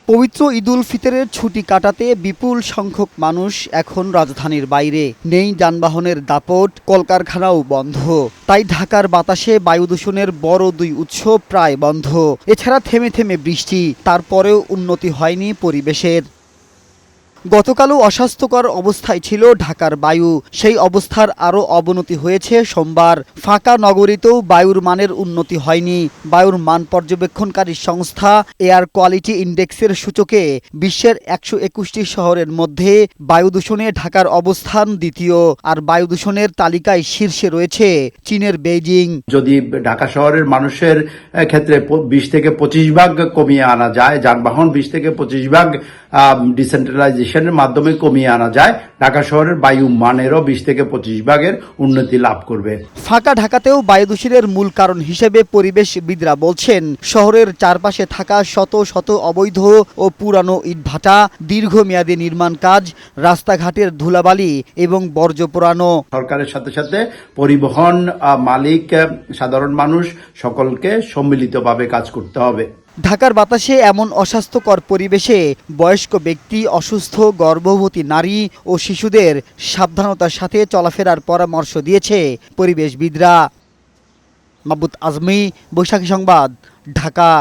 পবিত্র ঈদুল ফিতরের ছুটি কাটাতে বিপুল সংখ্যক মানুষ এখন রাজধানীর বাইরে। নেই যানবাহনের দাপট, কলকারখানাও বন্ধ। তাই ঢাকার বাতাসে বায়ু দূষণের বড় দুই উৎস প্রায় বন্ধ। এছাড়া থেমে থেমে বৃষ্টি, তারপরেও উন্নতি হয়নি পরিবেশের। গতকালও অস্বাস্থ্যকর অবস্থায় ছিল ঢাকার বায়ু। সেই অবস্থার আরও অবনতি হয়েছে সোমবার। ফাঁকা নগরীতেও বায়ুর মানের উন্নতি হয়নি। বায়ুর মান পর্যবেক্ষণকারী সংস্থা এয়ার কোয়ালিটি ইন্ডেক্সের সূচকে বিশ্বের ১২১টি শহরের মধ্যে বায়ু দূষণে ঢাকার অবস্থান দ্বিতীয়। আর বায়ু দূষণের তালিকায় শীর্ষে রয়েছে চীনের বেইজিং। যদি ঢাকা শহরের মানুষের ক্ষেত্রে ২০ থেকে ২৫ ভাগ কমিয়ে আনা যায়, যানবাহন ২০ থেকে ২৫ ভাগ ডিসেন্ট্রালাইজেশনের মাধ্যমে কমিয়ে আনা যায়, ঢাকা শহরের বায়ু মানেরও ২০ থেকে ২৫ ভাগের উন্নতি লাভ করবে। ফাঁকা ঢাকাতেও বায়ু দূষণের মূল কারণ হিসেবে পরিবেশবিদরা বলছেন, শহরের চারপাশে থাকা শত শত অবৈধ ও পুরানো ইটভাটা, দীর্ঘমেয়াদী নির্মাণ কাজ, রাস্তাঘাটের ধুলাবালি এবং বর্জ্য পোড়ানো। সরকারের সাথে সাথে পরিবহন মালিক, সাধারণ মানুষ সকলকে সম্মিলিতভাবে কাজ করতে হবে। ঢাকার বাতাসে এমন অস্বাস্থ্যকর পরিবেশে বয়স্ক ব্যক্তি, অসুস্থ, গর্ভবতী নারী ও শিশুদের সাবধানতার সাথে চলাফেরার পরামর্শ দিয়েছে পরিবেশবিদরা। মাহবুব আজমি, বৈশাখী সংবাদ, ঢাকা।